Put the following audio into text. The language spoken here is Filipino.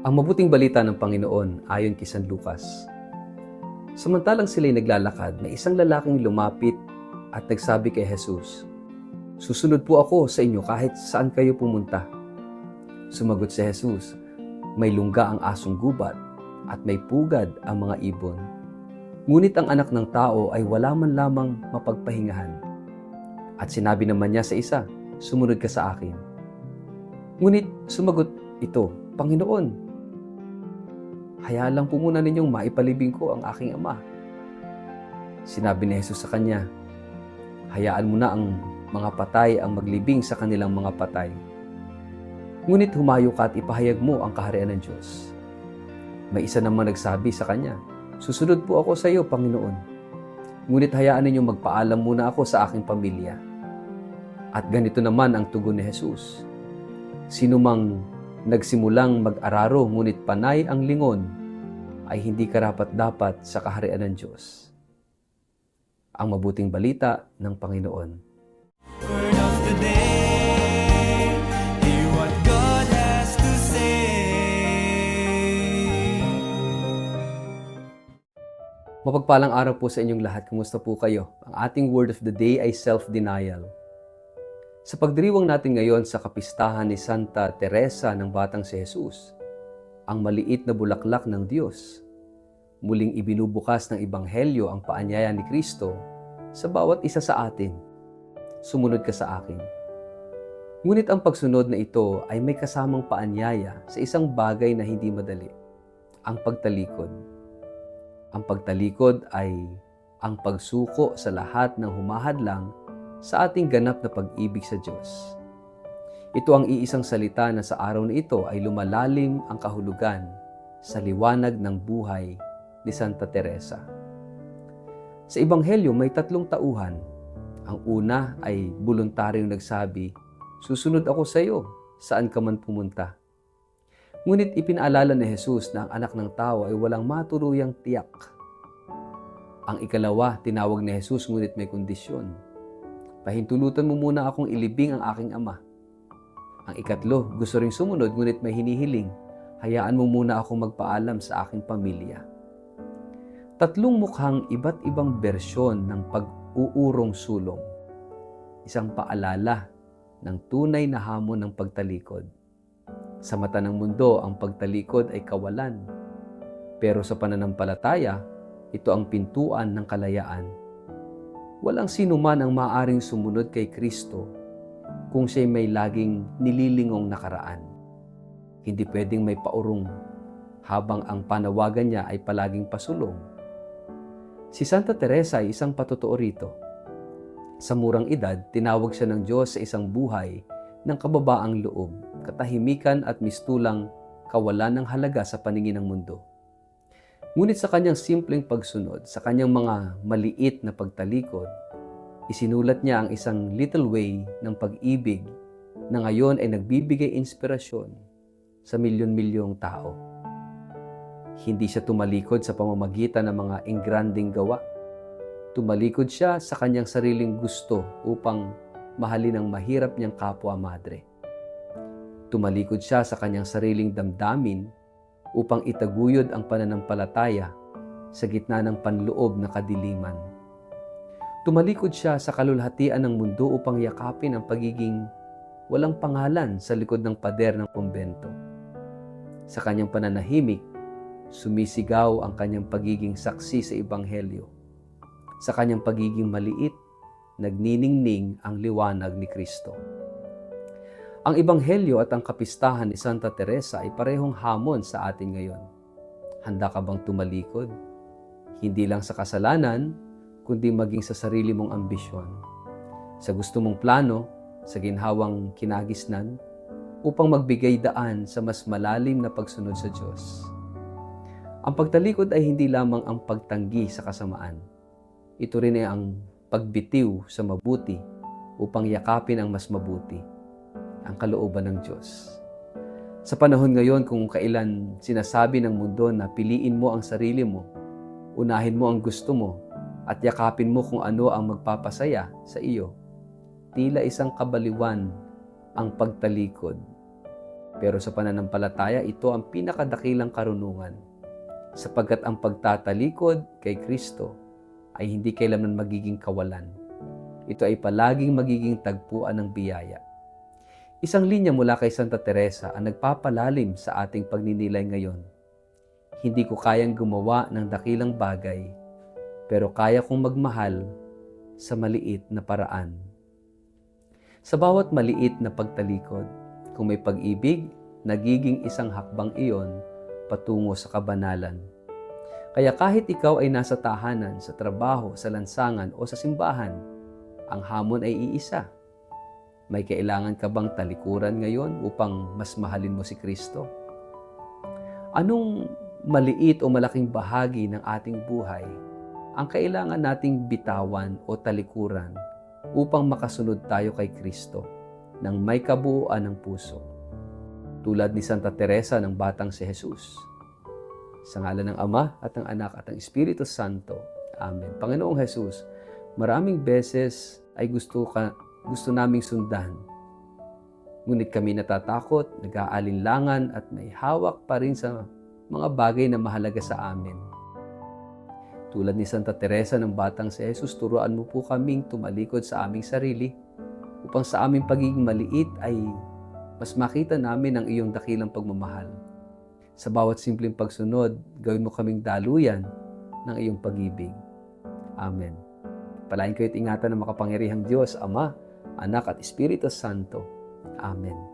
Ang mabuting balita ng Panginoon ayon kay San Lucas. Samantalang sila'y naglalakad, may isang lalaking lumapit at nagsabi kay Jesus, "Susunod po ako sa inyo kahit saan kayo pumunta." Sumagot si Jesus, "May lungga ang asong gubat at may pugad ang mga ibon. Ngunit ang anak ng tao ay wala man lamang mapagpahingahan." At sinabi naman niya sa isa, "Sumunod ka sa akin." Ngunit sumagot ito, "Panginoon, hayaan lang po muna ninyong maipalibing ko ang aking ama." Sinabi ni Jesus sa kanya, "Hayaan mo na ang mga patay ang maglibing sa kanilang mga patay. Ngunit humayo ka at ipahayag mo ang kaharian ng Diyos." May isa naman nagsabi sa kanya, "Susunod po ako sa iyo, Panginoon. Ngunit hayaan ninyong magpaalam muna ako sa aking pamilya." At ganito naman ang tugon ni Jesus, "Sino mang nagsimulang mag-araro ngunit panay ang lingon ay hindi karapat-dapat sa kaharian ng Diyos." Ang mabuting balita ng Panginoon. Word of the day, hear what God has to say. Mapagpalang araw po sa inyong lahat. Kumusta po kayo? Ang ating word of the day ay self-denial. Sa pagdiriwang natin ngayon sa kapistahan ni Santa Teresa ng Batang si Jesus, ang maliit na bulaklak ng Diyos, muling ibinubukas ng Ebanghelyo ang paanyaya ni Kristo sa bawat isa sa atin. Sumunod ka sa akin. Ngunit ang pagsunod na ito ay may kasamang paanyaya sa isang bagay na hindi madali, ang pagtalikod. Ang pagtalikod ay ang pagsuko sa lahat ng humahadlang sa ating ganap na pag-ibig sa Diyos. Ito ang iisang salita na sa araw na ito ay lumalalim ang kahulugan sa liwanag ng buhay ni Santa Teresa. Sa Ebanghelyo may tatlong tauhan. Ang una ay voluntaryong nagsabi, "Susunod ako sa iyo, saan ka man pumunta." Ngunit ipinaalala ni Jesus na ang anak ng tao ay walang matuluyang tiyak. Ang ikalawa, tinawag ni Jesus ngunit may kondisyon, "Pahintulutan mo muna akong ilibing ang aking ama." Ang ikatlo, gusto ring sumunod ngunit may hinihiling, "Hayaan mo muna akong magpaalam sa aking pamilya." Tatlong mukhang iba't ibang bersyon ng pag-uurong sulong. Isang paalala ng tunay na hamon ng pagtalikod. Sa mata ng mundo, ang pagtalikod ay kawalan. Pero sa pananampalataya, ito ang pintuan ng kalayaan. Walang sino man ang maaaring sumunod kay Kristo kung siya'y may laging nililingong nakaraan. Hindi pwedeng may paurong habang ang panawagan niya ay palaging pasulong. Si Santa Teresa ay isang patotoo rito. Sa murang edad, tinawag siya ng Diyos sa isang buhay ng kababaang loob, katahimikan at mistulang kawalan ng halaga sa paningin ng mundo. Ngunit sa kanyang simpleng pagsunod, sa kanyang mga maliit na pagtalikod, isinulat niya ang isang little way ng pag-ibig na ngayon ay nagbibigay inspirasyon sa milyon-milyong tao. Hindi siya tumalikod sa pamamagitan ng mga engranding gawa. Tumalikod siya sa kanyang sariling gusto upang mahalin ang mahirap niyang kapwa-madre. Tumalikod siya sa kanyang sariling damdamin upang itaguyod ang pananampalataya sa gitna ng panloob na kadiliman. Tumalikod siya sa kalulhatian ng mundo upang yakapin ang pagiging walang pangalan sa likod ng pader ng kumbento. Sa kanyang pananahimik, sumisigaw ang kanyang pagiging saksi sa Ebanghelyo. Sa kanyang pagiging maliit, nagniningning ang liwanag ni Kristo. Ang Ebanghelyo at ang kapistahan ni Santa Teresa ay parehong hamon sa atin ngayon. Handa ka bang tumalikod? Hindi lang sa kasalanan, kundi maging sa sarili mong ambisyon. Sa gusto mong plano, sa ginhawang kinagisnan, upang magbigay daan sa mas malalim na pagsunod sa Diyos. Ang pagtalikod ay hindi lamang ang pagtanggi sa kasamaan. Ito rin ay ang pagbitiw sa mabuti upang yakapin ang mas mabuti, ang kalooban ng Diyos. Sa panahon ngayon kung kailan sinasabi ng mundo na piliin mo ang sarili mo, unahin mo ang gusto mo, at yakapin mo kung ano ang magpapasaya sa iyo, tila isang kabaliwan ang pagtalikod. Pero sa pananampalataya, ito ang pinakadakilang karunungan, sapagkat ang pagtatalikod kay Kristo ay hindi kailanman magiging kawalan. Ito ay palaging magiging tagpuan ng biyaya. Isang linya mula kay Santa Teresa ang nagpapalalim sa ating pagninilay ngayon. Hindi ko kayang gumawa ng dakilang bagay, pero kaya kong magmahal sa maliit na paraan. Sa bawat maliit na pagtalikod, kung may pag-ibig, nagiging isang hakbang iyon patungo sa kabanalan. Kaya kahit ikaw ay nasa tahanan, sa trabaho, sa lansangan o sa simbahan, ang hamon ay iisa. May kailangan ka bang talikuran ngayon upang mas mahalin mo si Kristo? Anong maliit o malaking bahagi ng ating buhay ang kailangan nating bitawan o talikuran upang makasunod tayo kay Kristo ng may kabuuan ng puso? Tulad ni Santa Teresa ng Batang si Jesus. Sa ngalan ng Ama at ng Anak at ng Espiritu Santo. Amen. Panginoong Jesus, maraming beses ay gusto naming sundan. Ngunit kami natatakot, nag-aalinlangan at may hawak pa rin sa mga bagay na mahalaga sa amin. Tulad ni Santa Teresa ng Batang si Jesus, turuan mo po kaming tumalikod sa aming sarili upang sa aming pagiging maliit ay mas makita namin ang iyong dakilang pagmamahal. Sa bawat simpleng pagsunod, gawin mo kaming daluyan ng iyong pag-ibig. Amen. Palain kayo at ingatan ng makapangyarihang Diyos, Ama, Anak at Espiritu Santo. Amen.